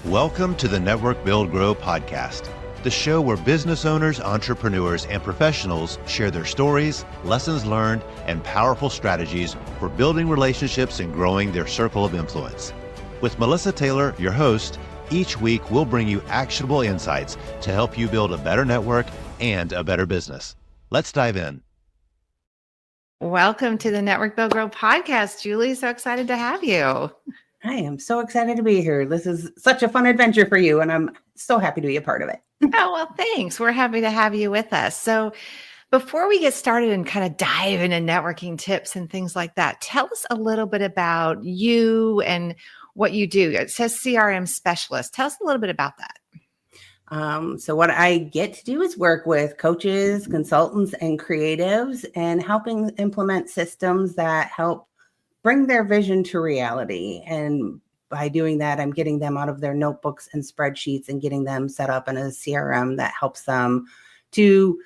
Welcome to the Network Build Grow podcast, the show where business owners, entrepreneurs, and professionals share their stories, lessons learned, and powerful strategies for building relationships and growing their circle of influence. With Melissa Taylor, your host, each week we'll bring you actionable insights to help you build a better network and a better business. Let's dive in. Welcome to the Network Build Grow podcast, Julie. So excited to have you. I am so excited to be here. This is such a fun adventure for you, and I'm so happy to be a part of it. Oh, well, thanks. We're happy to have you with us. So before we get started and kind of dive into networking tips and things like that, tell us a little bit about you and what you do. It says CRM specialist. Tell us a little bit about that. So what I get to do is work with coaches, consultants, and creatives and helping implement systems that help bring their vision to reality. And by doing that, I'm getting them out of their notebooks and spreadsheets and getting them set up in a CRM that helps them to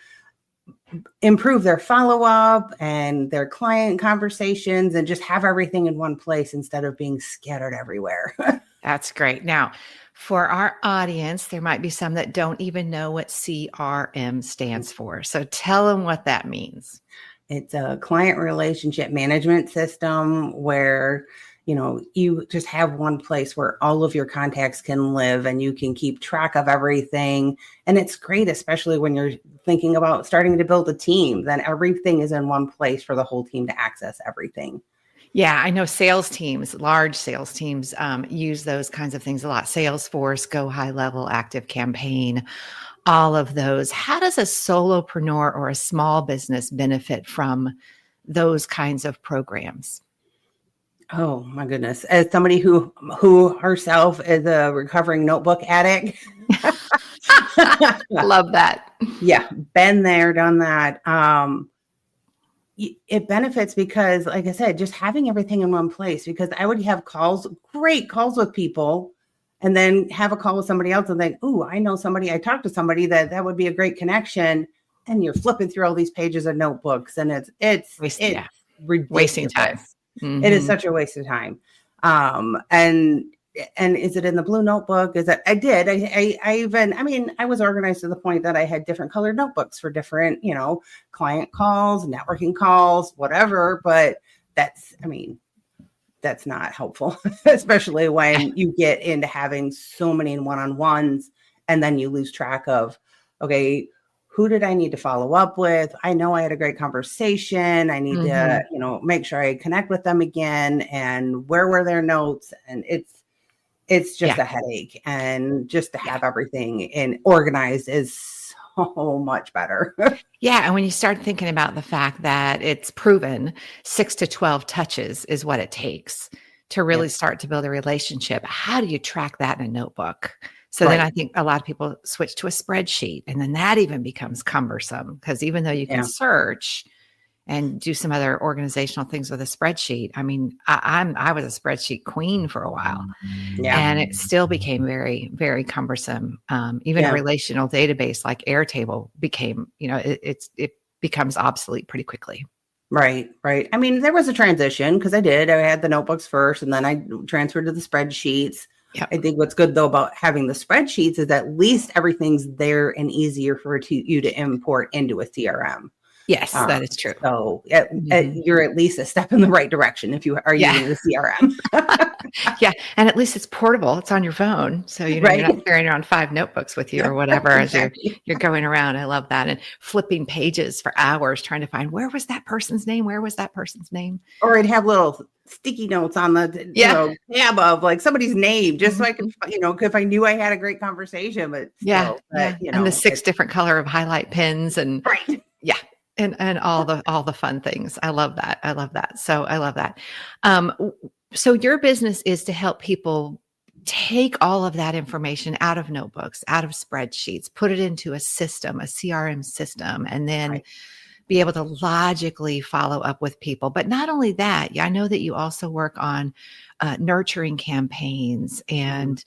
improve their follow-up and their client conversations and just have everything in one place instead of being scattered everywhere. That's great. Now, for our audience, there might be some that don't even know what CRM stands for. So tell them what that means. It's a client relationship management system where, you just have one place where all of your contacts can live and you can keep track of everything. And it's great, especially when you're thinking about starting to build a team, then everything is in one place for the whole team to access everything. Yeah, I know sales teams, large sales teams use those kinds of things a lot. Salesforce, Go High Level, Active Campaign, all of those. How does a solopreneur or a small business benefit from those kinds of programs? Oh my goodness. As somebody who herself is a recovering notebook addict. Love that. Yeah, been there, done that. It benefits because, like I said, just having everything in one place, because I would have great calls with people, and then have a call with somebody else and think, oh, I know somebody, I talked to somebody that would be a great connection. And you're flipping through all these pages of notebooks, and it's wasting time. Mm-hmm. It is such a waste of time. And is it in the blue notebook? Is that I was organized to the point that I had different colored notebooks for different, client calls, networking calls, whatever. But that's not helpful, especially when you get into having so many one-on-ones and then you lose track of, okay, who did I need to follow up with? I know I had a great conversation. I need to, make sure I connect with them again. And where were their notes? And it's just a headache. And just to have everything organized is so much better. Yeah. And when you start thinking about the fact that it's proven 6 to 12 touches is what it takes to really start to build a relationship, how do you track that in a notebook? So then I think a lot of people switch to a spreadsheet, and then that even becomes cumbersome, because even though you can search and do some other organizational things with a spreadsheet, I mean, I was a spreadsheet queen for a while, and it still became very, very cumbersome. Even a relational database like Airtable became, it becomes obsolete pretty quickly. Right. I mean, there was a transition because I had the notebooks first, and then I transferred to the spreadsheets. Yep. I think what's good though about having the spreadsheets is at least everything's there and easier for you to import into a CRM. Yes, that is true. So you're at least a step in the right direction if you are using the CRM. Yeah. And at least it's portable. It's on your phone. So you're not carrying around 5 notebooks with you or whatever as you're going around. I love that. And flipping pages for hours trying to find, where was that person's name? Where was that person's name? Or I'd have little sticky notes on the tab of like somebody's name, just so I could, if I knew I had a great conversation, but still, and the 6 different color of highlight pens and and all the fun things. I love that. So I love that. So your business is to help people take all of that information out of notebooks, out of spreadsheets, put it into a system, a CRM system, and then be able to logically follow up with people. But not only that, I know that you also work on nurturing campaigns and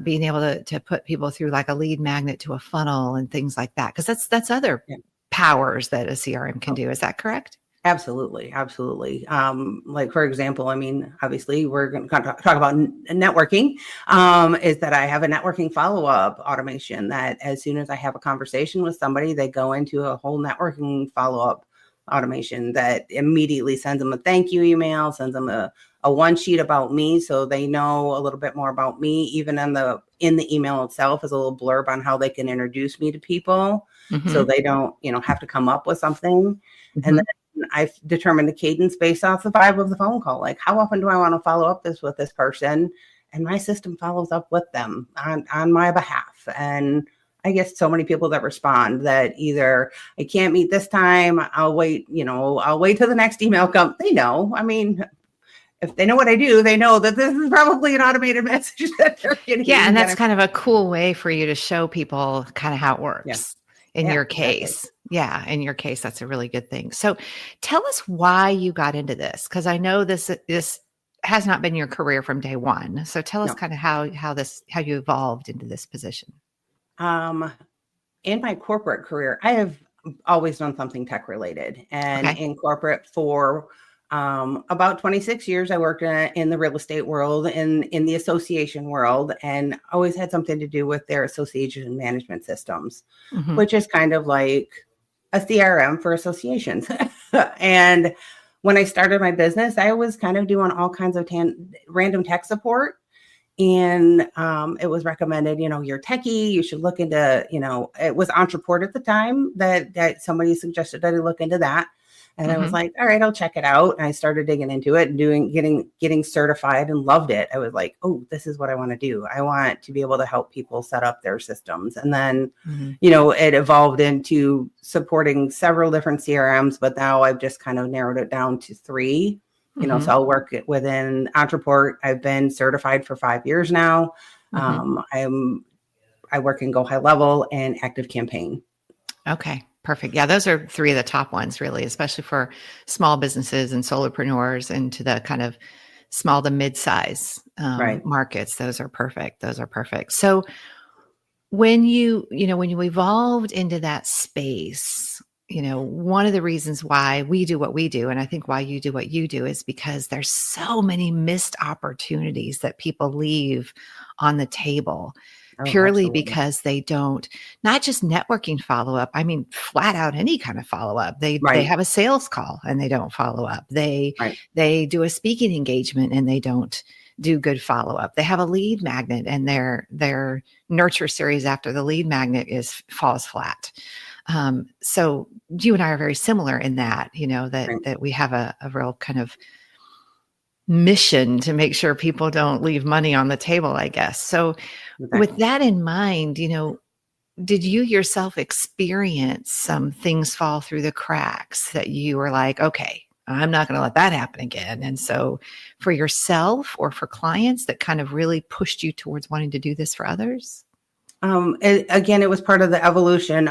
being able to put people through like a lead magnet to a funnel and things like that. Because that's other powers that a CRM can do. Is that correct? Absolutely. Absolutely. Like, for example, I mean, obviously we're going to talk about networking, is that I have a networking follow-up automation that as soon as I have a conversation with somebody, they go into a whole networking follow-up automation that immediately sends them a thank you email, sends them a one sheet about me. So they know a little bit more about me, even in the email itself is a little blurb on how they can introduce me to people. So they don't, have to come up with something. And then I've determined the cadence based off the vibe of the phone call. Like, how often do I want to follow up with this person? And my system follows up with them on my behalf. And I get so many people that respond that either I can't meet this time, I'll wait till the next email comes. They know. I mean, if they know what I do, they know that this is probably an automated message that they're getting. Yeah. And that's kind of a cool way for you to show people kind of how it works in your case. Exactly. Yeah. In your case, that's a really good thing. So tell us why you got into this. Cause I know this has not been your career from day one. So tell us kind of how you evolved into this position. In my corporate career, I have always done something tech related, and in corporate for about 26 years, I worked in the real estate world, in the association world, and always had something to do with their association management systems, which is kind of like a CRM for associations. And when I started my business, I was kind of doing all kinds of random tech support. And it was recommended, you're techie, you should look into, it was Entreport at the time that somebody suggested that I look into that. And I was like, all right, I'll check it out. And I started digging into it and getting certified and loved it. I was like, oh, this is what I want to do. I want to be able to help people set up their systems. And then, it evolved into supporting several different CRMs, but now I've just kind of narrowed it down to 3. So I'll work within Entreport. I've been certified for 5 years now. I work in Go High Level and Active Campaign. Okay, perfect. Yeah, those are 3 of the top ones, really, especially for small businesses and solopreneurs and to the kind of small to mid-size markets. Those are perfect. So when you evolved into that space, one of the reasons why we do what we do, and I think why you do what you do, is because there's so many missed opportunities that people leave on the table purely because they don't, not just networking follow-up. I mean, flat out any kind of follow-up. They have a sales call and they don't follow up. They do a speaking engagement and they don't do good follow-up. They have a lead magnet and their nurture series after the lead magnet falls flat. So you and I are very similar in that, that we have a real kind of mission to make sure people don't leave money on the table, I guess. So with that in mind, did you yourself experience some things fall through the cracks that you were like, okay, I'm not going to let that happen again? And so for yourself or for clients that kind of really pushed you towards wanting to do this for others? It was part of the evolution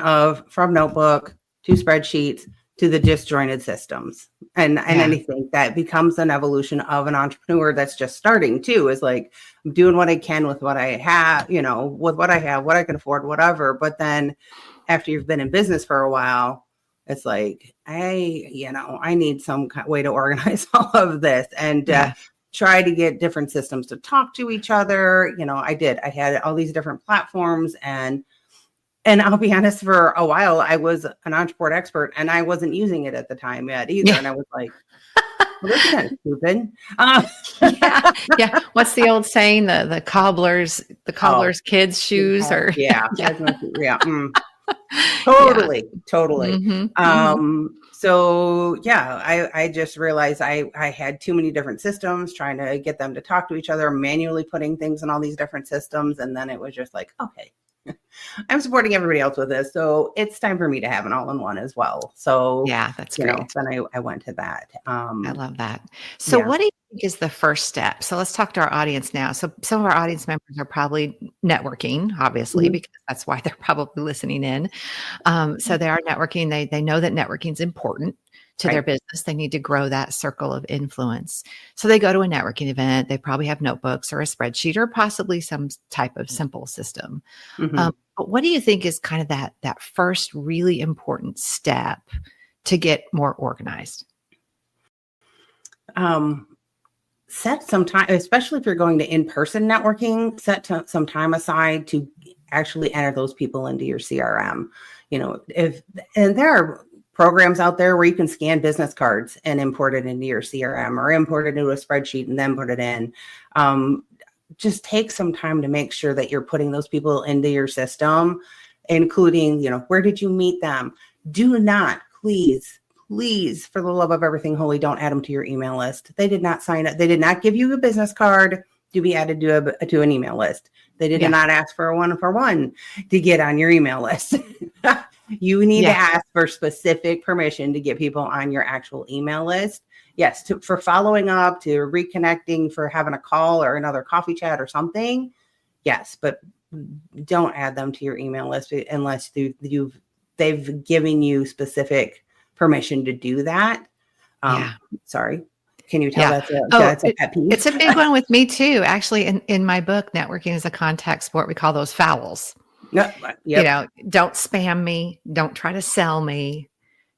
from notebook to spreadsheets to the disjointed systems. And anything that becomes an evolution of an entrepreneur that's just starting too, is like, I'm doing what I can with what I have, with what I have, what I can afford, whatever. But then after you've been in business for a while, it's like, I need some way to organize all of this and try to get different systems to talk to each other. I had all these different platforms, and I'll be honest, for a while, I was an Entreport expert and I wasn't using it at the time yet either. And I was like, well, this is kind of stupid. Yeah. What's the old saying? The cobbler's kids' shoes Totally. So I just realized I had too many different systems, trying to get them to talk to each other, manually putting things in all these different systems. And then it was just like, okay, I'm supporting everybody else with this, so it's time for me to have an all-in-one as well. So that's great. Then I went to that. I love that. So what do you think is the first step? So let's talk to our audience now. So some of our audience members are probably networking, obviously, because that's why they're probably listening in. So they are networking. They know that networking is important to their business. They need to grow that circle of influence. So they go to a networking event. They probably have notebooks or a spreadsheet or possibly some type of simple system. But what do you think is kind of that first really important step to get more organized? set some time, especially if you're going to in-person networking, some time aside to actually enter those people into your CRM. And there are programs out there where you can scan business cards and import it into your CRM or import it into a spreadsheet and then put it in. Just take some time to make sure that you're putting those people into your system, including, where did you meet them? Do not, please, for the love of everything holy, don't add them to your email list. They did not sign up. They did not give you a business card to be added to an email list. They did not ask for a one-for-one to get on your email list. You need to ask for specific permission to get people on your actual email list. Yes, for following up, to reconnecting, for having a call or another coffee chat or something. Yes, but don't add them to your email list unless they've given you specific permission to do that. Sorry. Can you tell that's a pet peeve? It's a big one with me too. Actually, in my book, Networking is a Contact Sport, we call those fouls. Don't spam me. Don't try to sell me.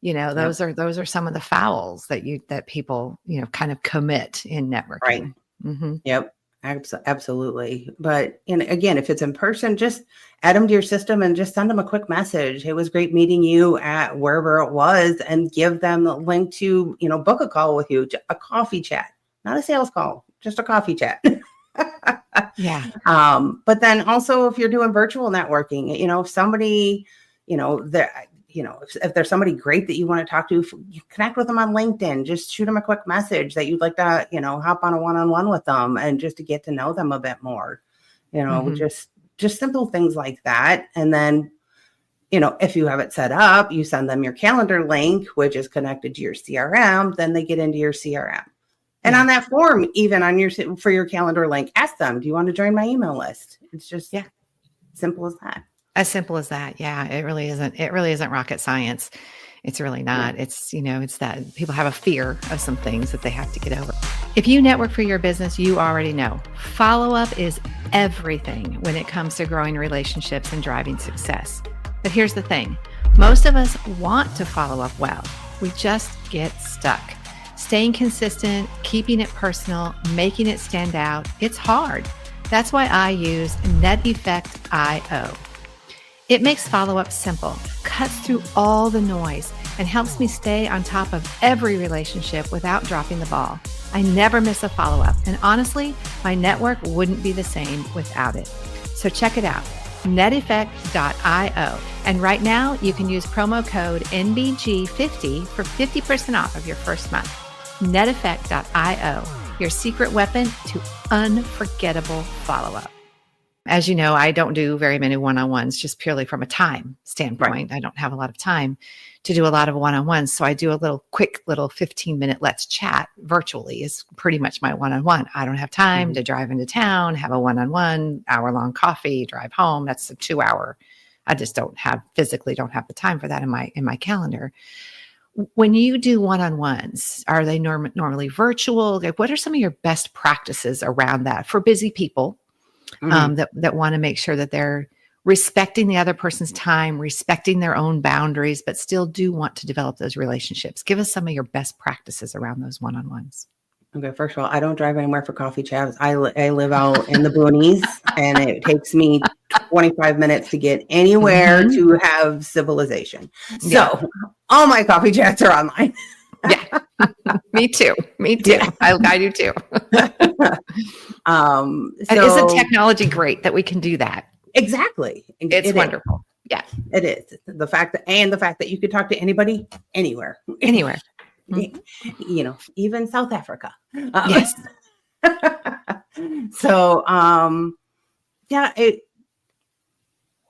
Those are some of the fouls that people, kind of commit in networking. Right. Mm-hmm. Yep. Absolutely. But again, if it's in person, just add them to your system and just send them a quick message. It was great meeting you at wherever it was, and give them the link to, book a call with you, a coffee chat, not a sales call, just a coffee chat. Yeah. But then also if you're doing virtual networking, if somebody, if there's somebody great that you want to talk to, you connect with them on LinkedIn, just shoot them a quick message that you'd like to, hop on a one-on-one with them and just to get to know them a bit more, just simple things like that. And then, if you have it set up, you send them your calendar link, which is connected to your CRM, then they get into your CRM. And on that form, even for your calendar link, ask them, do you want to join my email list? It's just simple as that. As simple as that. Yeah, it really isn't rocket science. It's really not. Yeah. It's that people have a fear of some things that they have to get over. If you network for your business, you already know follow-up is everything when it comes to growing relationships and driving success. But here's the thing. Most of us want to follow up well. We just get stuck. Staying consistent, keeping it personal, making it stand out, it's hard. That's why I use NetEffect.io. It makes follow-up simple, cuts through all the noise, and helps me stay on top of every relationship without dropping the ball. I never miss a follow-up, and honestly, my network wouldn't be the same without it. So check it out, NetEffect.io. And right now, you can use promo code NBG50 for 50% off of your first month. NetEffect.io, your secret weapon to unforgettable follow-up. As you know, I don't do very many one-on-ones just purely from a time standpoint. Right. I don't have a lot of time to do a lot of one-on-ones. So I do a quick 15-minute let's chat virtually is pretty much my one-on-one. I don't have time to drive into town, have a one-on-one, hour-long coffee, drive home. That's a 2-hour. I just physically don't have the time for that in my calendar. When you do one-on-ones, are they normally virtual? What are some of your best practices around that for busy people? That want to make sure that they're respecting the other person's time, respecting their own boundaries, but still do want to develop those relationships. Give us some of your best practices around those one-on-ones. Okay, first of all, I don't drive anywhere for coffee chats. I live out in the boonies, and it takes me 25 minutes to get anywhere to have civilization. So all my coffee chats are online. Yeah, me too. Yeah. I do too. And isn't technology great that we can do that? Exactly. It's wonderful. Yeah, it is. The fact that you could talk to anybody, anywhere. Even South Africa. Yes. So,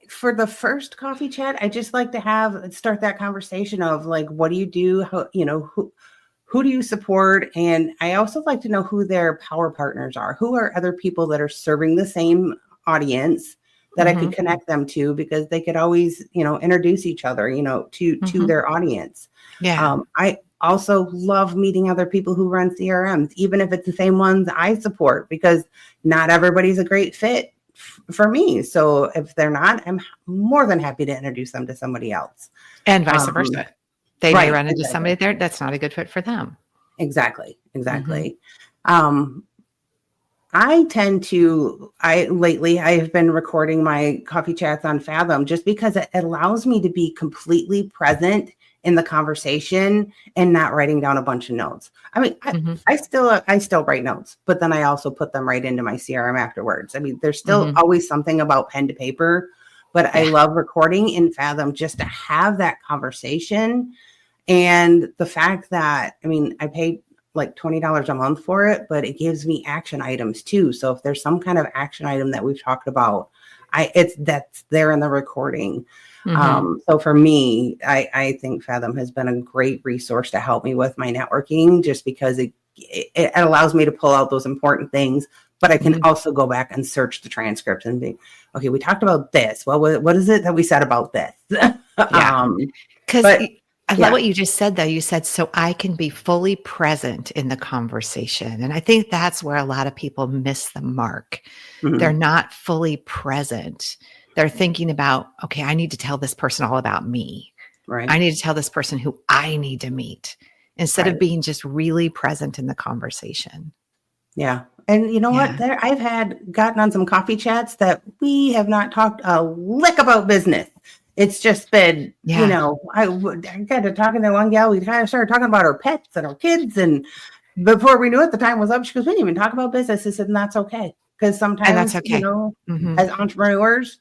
for the first coffee chat, I just like to start that conversation of like, what do you do? How, who do you support? And I also like to know who their power partners are. Who are other people that are serving the same audience that I could connect them to, because they could always, introduce each other, to their audience. Yeah. I also love meeting other people who run CRMs, even if it's the same ones I support, because not everybody's a great fit for me. So if they're not, I'm more than happy to introduce them to somebody else. And vice versa. They may run into somebody there that's not a good fit for them. Exactly. Um, lately I have been recording my coffee chats on Fathom just because it allows me to be completely present in the conversation and not writing down a bunch of notes. I mean, I still write notes, but then I also put them right into my CRM afterwards. I mean, there's still always something about pen to paper, but I love recording in Fathom just to have that conversation. And the fact that, I mean, I paid like $20 a month for it, but it gives me action items too. So if there's some kind of action item that we've talked about, that's there in the recording. So for me, I think Fathom has been a great resource to help me with my networking, just because it allows me to pull out those important things, but I can also go back and search the transcripts and be, okay, we talked about this. Well, what is it that we said about this? Because I love what you just said, though. You said, so I can be fully present in the conversation. And I think that's where a lot of people miss the mark. They're not fully present. They're thinking about, okay, I need to tell this person all about me. Right. I need to tell this person who I need to meet, instead of being just really present in the conversation. Yeah. And you know what? I've gotten on some coffee chats that we have not talked a lick about business. It's just been, you know, I got to talking to one gal. We kind of started talking about our pets and our kids. And before we knew it, the time was up. She goes, we didn't even talk about business. I said, and that's okay. Because sometimes, you know, as entrepreneurs,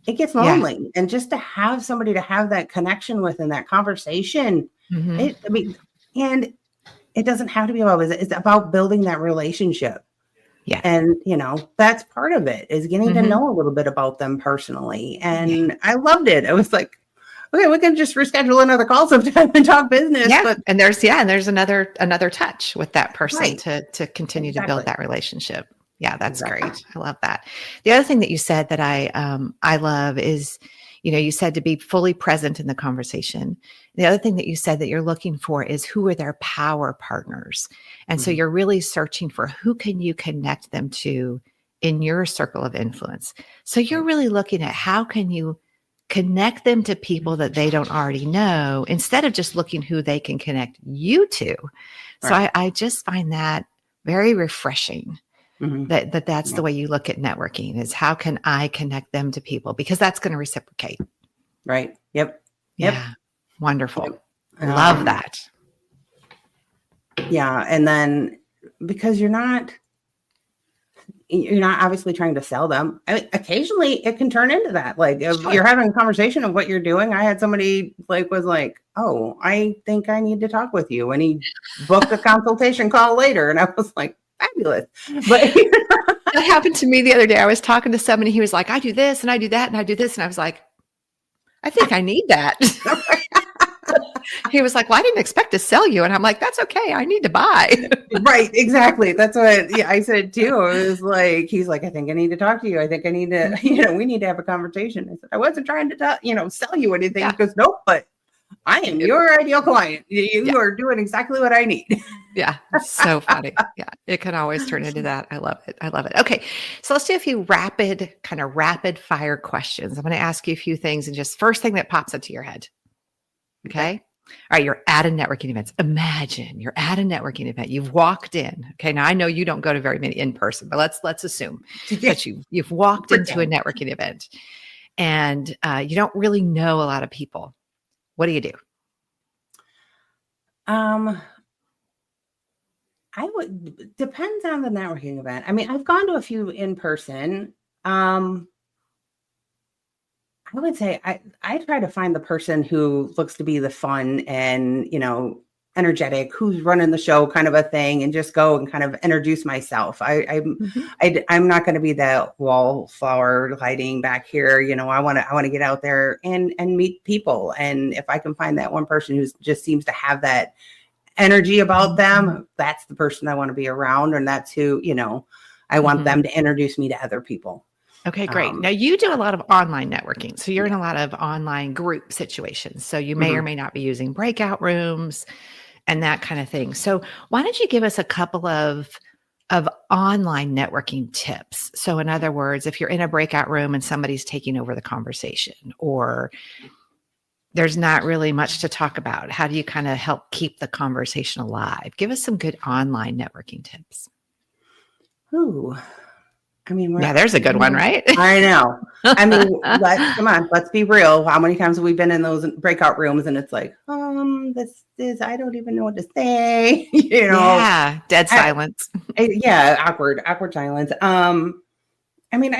it gets lonely. And just to have somebody to have that connection with in that conversation, and it doesn't have to be about business. It's about building that relationship. Yeah. And, you know, that's part of it, is getting to know a little bit about them personally. And I loved it. I was like, okay, we can just reschedule another call sometime and talk business. Yeah. But and there's another touch with that person to continue to build that relationship. Yeah, that's great. I love that. The other thing that you said that I love is, you know, you said to be fully present in the conversation. The other thing that you said that you're looking for is, who are their power partners? And so you're really searching for, who can you connect them to in your circle of influence? So you're really looking at, how can you connect them to people that they don't already know, instead of just looking who they can connect you to. So I just find that very refreshing. That's the way you look at networking, is how can I connect them to people, because that's going to reciprocate. Right. Yep. Yeah. Wonderful. I love that. Yeah. And then, because you're not obviously trying to sell them. I mean, occasionally it can turn into that. Like, if you're having a conversation of what you're doing. I had somebody was like, oh, I think I need to talk with you. And he booked a consultation call later. And I was like, fabulous. But that happened to me the other day. I was talking to somebody. He was like, I do this and I do that and I do this. And I was like, I think I need that. He was like, well, I didn't expect to sell you. And I'm like, that's okay. I need to buy. Right. Exactly. That's what I said too. It was like, he's like, I think I need to talk to you. I think I need to, we need to have a conversation. I said, I wasn't trying to, sell you anything. He goes, nope, but I am your ideal client. You are doing exactly what I need. Yeah. So funny. Yeah. It can always turn into that. I love it. I love it. Okay. So let's do a few rapid fire questions. I'm going to ask you a few things, and just first thing that pops into your head. Okay. All right. You're at a networking event. Imagine you're at a networking event. You've walked in. Okay. Now I know you don't go to very many in person, but let's assume that you've walked into a networking event, and you don't really know a lot of people. What do you do? Depends on the networking event. I mean, I've gone to a few in person. I would say I try to find the person who looks to be the fun and, energetic, who's running the show, kind of a thing, and just go and kind of introduce myself. I'm not going to be that wallflower hiding back here. I want to get out there and meet people. And if I can find that one person who just seems to have that energy about them, that's the person I want to be around. And that's who, I want them to introduce me to other people. Okay, great. Now you do a lot of online networking. So you're in a lot of online group situations. So you may or may not be using breakout rooms and that kind of thing. So why don't you give us a couple of online networking tips? So in other words, if you're in a breakout room and somebody's taking over the conversation, or there's not really much to talk about. How do you kind of help keep the conversation alive? Give us some good online networking tips. Ooh, I mean, Yeah, there's a good one, right? I know. I mean, come on, let's be real. How many times have we been in those breakout rooms and it's like, this is, I don't even know what to say, Yeah, dead silence. Yeah, awkward silence. I mean,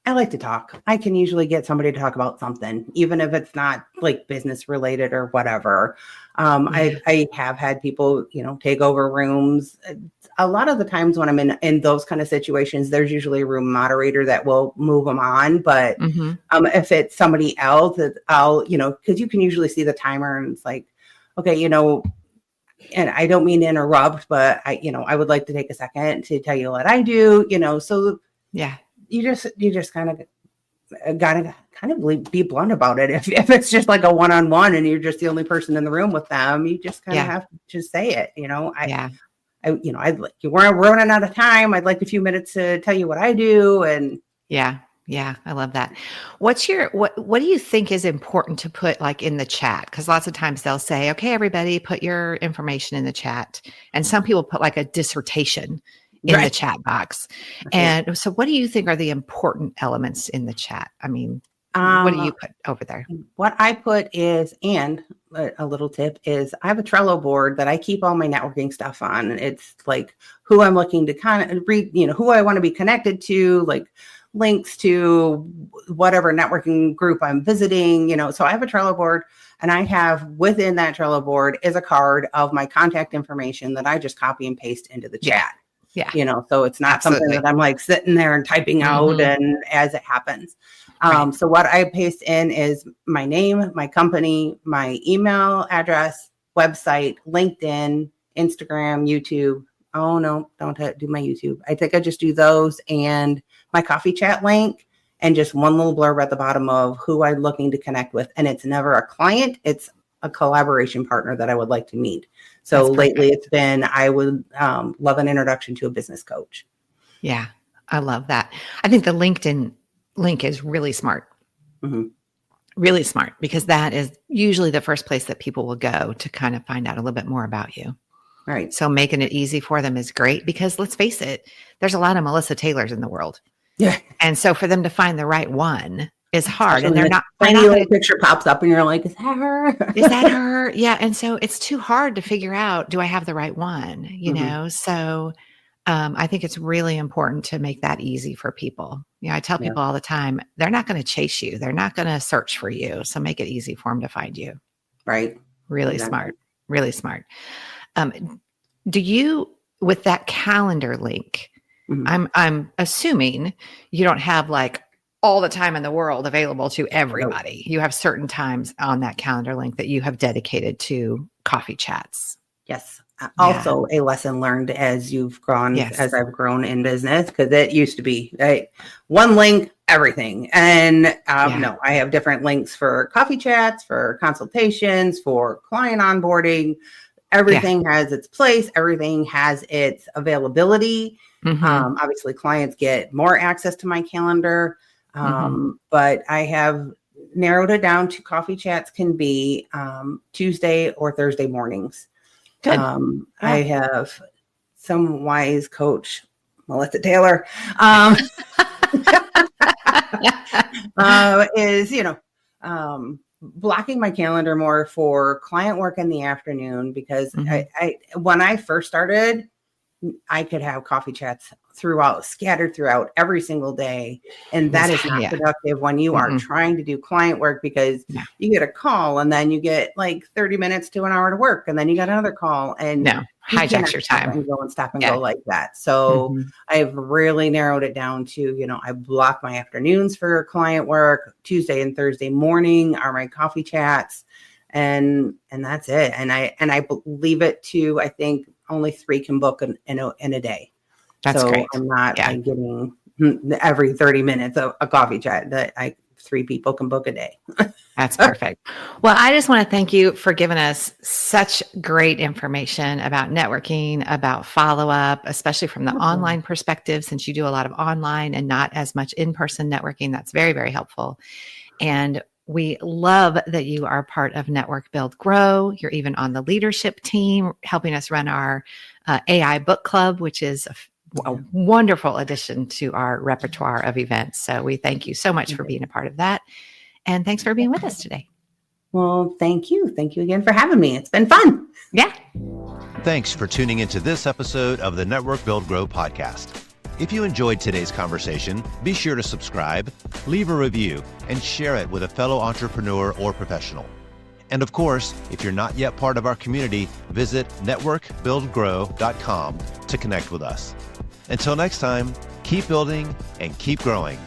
I like to talk. I can usually get somebody to talk about something, even if it's not like business related or whatever. I have had people, take over rooms. A lot of the times when I'm in those kind of situations, there's usually a room moderator that will move them on. But if it's somebody else, I'll, because you can usually see the timer and it's like, okay, and I don't mean to interrupt, but I would like to take a second to tell you what I do, so yeah, you just kind of gotta kind of be blunt about it. If it's just like a one-on-one and you're just the only person in the room with them, you just kind of have to just say it. I'd like, we're running out of time. I'd like a few minutes to tell you what I do. And yeah, I love that. What do you think is important to put like in the chat? Because lots of times they'll say, okay, everybody put your information in the chat. And some people put like a dissertation in the chat box. And so what do you think are the important elements in the chat? I mean, what do you put over there? What I put is, and a little tip is, I have a Trello board that I keep all my networking stuff on. And it's like who I'm looking to kind of read, who I want to be connected to, like links to whatever networking group I'm visiting, so I have a Trello board, and I have within that Trello board is a card of my contact information that I just copy and paste into the chat. Yeah. So it's not something that I'm like sitting there and typing out and as it happens. So what I paste in is my name, my company, my email address, website, LinkedIn, Instagram, YouTube. Oh no, don't do my YouTube. I think I just do those and my coffee chat link and just one little blurb at the bottom of who I'm looking to connect with. And it's never a client. It's a collaboration partner that I would like to meet. So lately it's been, I would love an introduction to a business coach. Yeah, I love that. I think the LinkedIn link is really smart. Really smart, because that is usually the first place that people will go to kind of find out a little bit more about you. Right. So making it easy for them is great, because let's face it, there's a lot of Melissa Taylors in the world. Yeah. And so for them to find the right one is hard. Especially, and they're not, little picture pops up and you're like, is that her? Is that her? Yeah. And so it's too hard to figure out, do I have the right one? So I think it's really important to make that easy for people. I tell people all the time, they're not going to chase you. They're not going to search for you. So make it easy for them to find you. Right. Really smart. Really smart. Do you, with that calendar link, I'm assuming you don't have like all the time in the world available to everybody. Nope. You have certain times on that calendar link that you have dedicated to coffee chats. Yes. Also a lesson learned as you've grown, as I've grown in business, because it used to be one link, everything. And no, I have different links for coffee chats, for consultations, for client onboarding. Everything has its place. Everything has its availability. Obviously, clients get more access to my calendar. But I have narrowed it down to coffee chats can be Tuesday or Thursday mornings. Good. I have some wise coach, Melissa Taylor, is, blocking my calendar more for client work in the afternoon, because I when I first started, I could have coffee chats scattered throughout every single day. And that is not productive when you are trying to do client work, because you get a call and then you get like 30 minutes to an hour to work. And then you got another call and hijacks your time and stop and go like that. So I've really narrowed it down to, I block my afternoons for client work. Tuesday and Thursday morning are my coffee chats. And that's it. And I leave it to, I think only 3 can book in a day. That's great. I'm not getting every 30 minutes a coffee chat that 3 people can book a day. That's perfect. Well, I just want to thank you for giving us such great information about networking, about follow-up, especially from the online perspective, since you do a lot of online and not as much in-person networking. That's very, very helpful. And We love that you are part of Network Build Grow. You're even on the leadership team, helping us run our AI book club, which is a wonderful addition to our repertoire of events. So we thank you so much for being a part of that. And thanks for being with us today. Well, thank you. Thank you again for having me. It's been fun. Yeah. Thanks for tuning into this episode of the Network Build Grow podcast. If you enjoyed today's conversation, be sure to subscribe, leave a review, and share it with a fellow entrepreneur or professional. And of course, if you're not yet part of our community, visit networkbuildgrow.com to connect with us. Until next time, keep building and keep growing.